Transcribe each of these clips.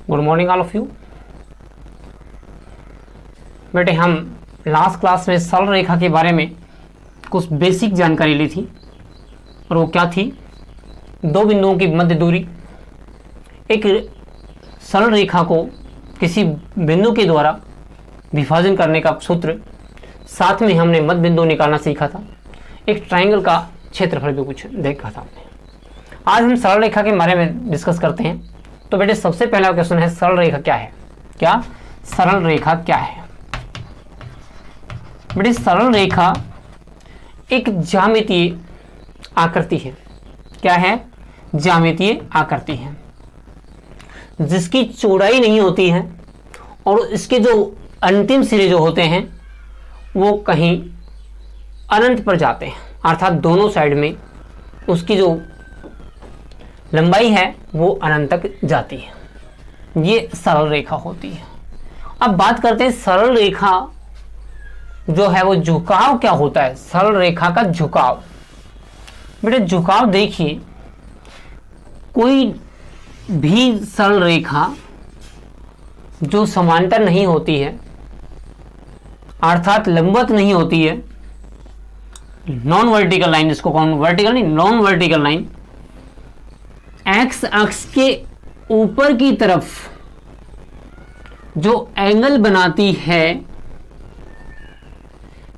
Good morning all of you. बेटे हम last class में सरल रेखा के बारे में कुछ बेसिक जानकारी ली थी और वो क्या थी, दो बिंदुओं की मध्य दूरी, एक सरल रेखा को किसी बिंदु के द्वारा विभाजन करने का सूत्र, साथ में हमने मध्य बिंदु निकालना सीखा था, एक ट्रायंगल का क्षेत्रफल भी कुछ देखा था हमने। आज हम सरल रेखा के बारे में डिस्कस करते हैं। तो बेटे सबसे पहला क्वेश्चन है, सरल रेखा क्या है? क्या सरल रेखा क्या है? बेटे सरल रेखा एक ज्यामितीय आकृति है। क्या है? ज्यामितीय आकृति है जिसकी चौड़ाई नहीं होती है और इसके जो अंतिम सिरे जो होते हैं वो कहीं अनंत पर जाते हैं, अर्थात दोनों साइड में उसकी जो लंबाई है वो अनंत तक जाती है। ये सरल रेखा होती है। अब बात करते हैं सरल रेखा जो है वो झुकाव क्या होता है? सरल रेखा का झुकाव। बेटे झुकाव देखिए, कोई भी सरल रेखा जो समांतर नहीं होती है अर्थात लंबवत नहीं होती है, नॉन वर्टिकल लाइन, इसको कौन वर्टिकल नहीं, नॉन वर्टिकल लाइन, एक्स अक्ष के ऊपर की तरफ जो एंगल बनाती है,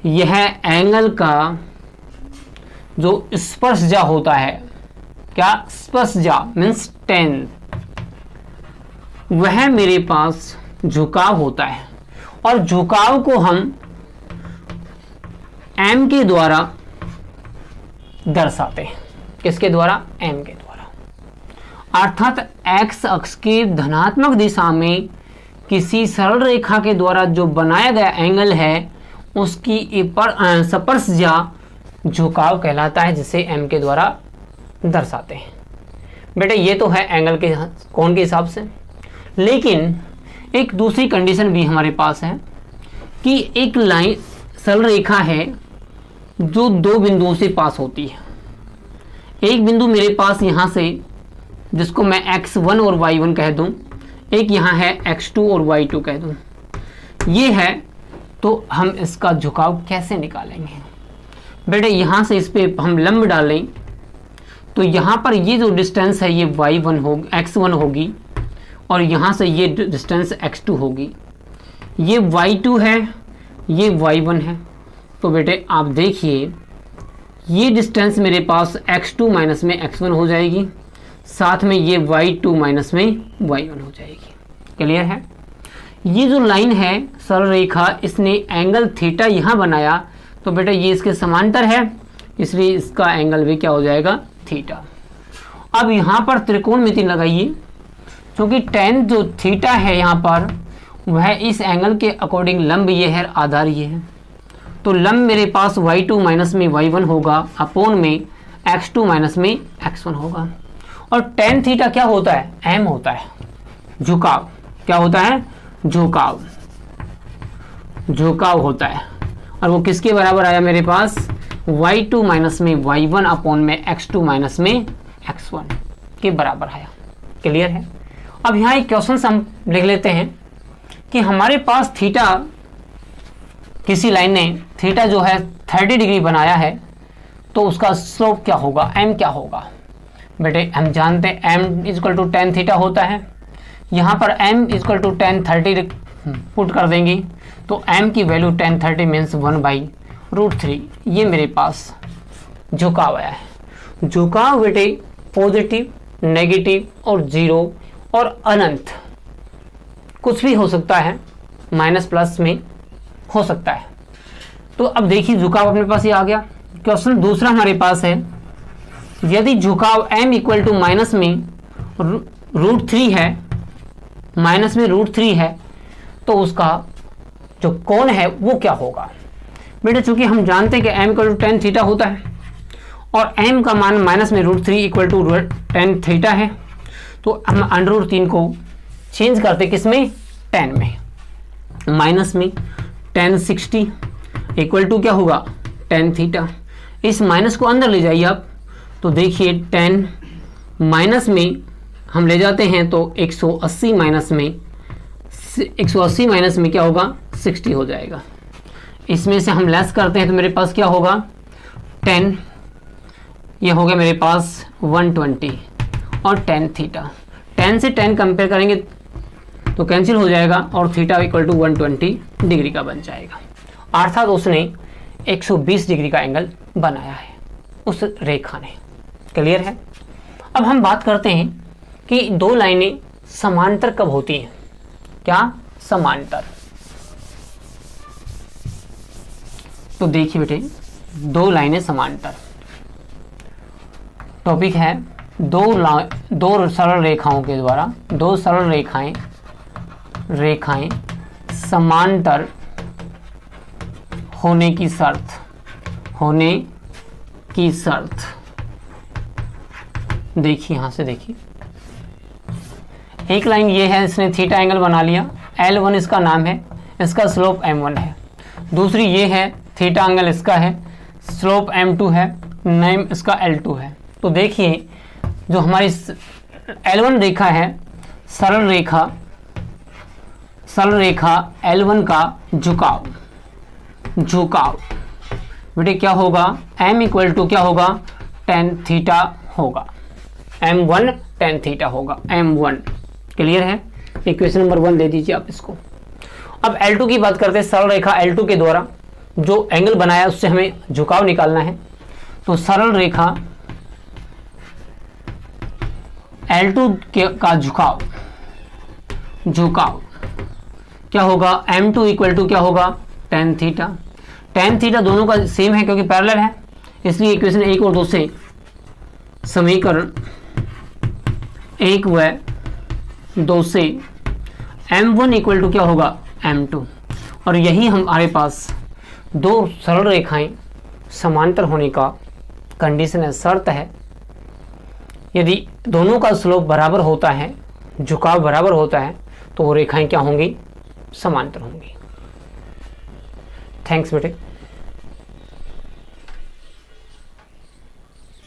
यह एंगल का जो स्पर्शजा होता है, क्या स्पर्शजा मीन्स टेन, वह मेरे पास झुकाव होता है। और झुकाव को हम m के द्वारा दर्शाते हैं। किसके द्वारा? m के द्वारा। अर्थात x अक्ष के धनात्मक दिशा में किसी सरल रेखा के द्वारा जो बनाया गया एंगल है उसकी स्पर्शजा झुकाव कहलाता है, जिसे m के द्वारा दर्शाते हैं। बेटे ये तो है एंगल के कोण के हिसाब से, लेकिन एक दूसरी कंडीशन भी हमारे पास है कि एक लाइन सरल रेखा है जो दो बिंदुओं से पास होती है। एक बिंदु मेरे पास यहाँ से, जिसको मैं x1 और y1 कह दूँ, एक यहाँ है x2 और y2 कह दूँ, ये है। तो हम इसका झुकाव कैसे निकालेंगे? बेटे यहाँ से इस पे हम लंब डालें तो यहाँ पर ये जो डिस्टेंस है ये y1 होगी, x1 होगी, और यहाँ से ये डिस्टेंस x2 होगी। ये y2 है, ये y1 है। तो बेटे आप देखिए, ये डिस्टेंस मेरे पास x2 माइनस में x1 हो जाएगी, साथ में ये y2 माइनस में y1 हो जाएगी। क्लियर है? ये जो लाइन है सरल रेखा, इसने एंगल थीटा यहाँ बनाया, तो बेटे ये इसके समांतर है, इसलिए इसका एंगल भी क्या हो जाएगा? थीटा। अब यहाँ पर त्रिकोणमिति लगाइए, क्योंकि टेन जो थीटा है यहाँ पर वह इस एंगल के अकॉर्डिंग लंब ये है, आधार ये है। तो लंब मेरे पास y2 माइनस में y1 होगा, अपोन में x2 माइनस में x1 होगा। और टेन थीटा क्या होता है? m होता है, झुकाव। क्या होता है? झुकाव। झुकाव होता है। और वो किसके बराबर आया मेरे पास? y2 माइनस में y1 अपोन में x2 माइनस में x1 के बराबर आया। क्लियर है? अब यहाँ एक क्वेश्चन हम लिख लेते हैं कि हमारे पास थीटा, किसी लाइन ने थीटा जो है 30 डिग्री बनाया है, तो उसका स्लोप क्या होगा? m क्या होगा? बेटे हम जानते हैं m equal to tan theta होता है। यहाँ पर m equal to tan 30 put कर देंगे, तो m की वैल्यू टेन 30 मीन्स 1/√3। ये मेरे पास झुकाव आया है। झुकाव बेटे पॉजिटिव, नेगेटिव और जीरो और अनंत कुछ भी हो सकता है, माइनस प्लस में हो सकता है। तो अब देखिए झुकाव अपने पास ये आ गया। क्वेश्चन दूसरा हमारे पास है, यदि झुकाव m इक्वल टू माइनस में √3 है, माइनस में √3 है, तो उसका जो कोण है वो क्या होगा? बेटे चूंकि हम जानते हैं कि m equal to tan theta होता है और m का मान माइनस में √3 इक्वल टू टेन थीटा है, तो हम √3 को चेंज करते किसमें? टेन में। माइनस में टेन 60 इक्वल टू क्या होगा? Tan theta. इस माइनस को अंदर ले जाइए आप, तो देखिए टेन माइनस में हम ले जाते हैं तो 180 माइनस में क्या होगा 60 हो जाएगा। इसमें से हम लेस करते हैं तो मेरे पास क्या होगा 10, ये हो गया मेरे पास 120 और tan थीटा। 10 से 10 कंपेयर करेंगे तो कैंसिल हो जाएगा और थीटा इक्वल टू 120 डिग्री का बन जाएगा। अर्थात उसने 120 डिग्री का एंगल बनाया है उस रेखा ने। क्लियर है। अब हम बात करते हैं कि दो लाइनें समांतर कब होती हैं। क्या समांतर? तो देखिए बेटे, दो लाइनें समांतर, टॉपिक है दो सरल रेखाओं के द्वारा, दो सरल रेखाएं समांतर होने की शर्त। देखिए यहां से देखिए, एक लाइन ये है, इसने थीटा एंगल बना लिया, L1 इसका नाम है, इसका स्लोप M1 है। दूसरी ये है, थीटा एंगल इसका है, स्लोप M2 है, नेम इसका L2 है। तो देखिए जो हमारी L1 रेखा है, सरल रेखा L1 का झुकाव बेटे क्या होगा, M इक्वल टू क्या होगा tan थीटा होगा, M1 tan थीटा होगा, M1। क्लियर है। इक्वेशन नंबर 1 दे दीजिए आप इसको। अब L2 की बात करते हैं, सरल रेखा L2 के द्वारा जो एंगल बनाया उससे हमें झुकाव निकालना है। तो सरल रेखा L2 का झुकाव क्या होगा, M2 इक्वल टू क्या होगा tan थीटा। tan थीटा दोनों का सेम है क्योंकि पैरेलल है, इसलिए इक्वेशन 1 और 2 से समीकरण 1 व 2 से M1 इक्वल टू क्या होगा M2। और यही हमारे पास दो सरल रेखाएं समांतर होने का कंडीशन है, शर्त है। यदि दोनों का स्लोप बराबर होता है, झुकाव बराबर होता है, तो वो रेखाएं क्या होंगी, समांतर होंगी। थैंक्स बेटे।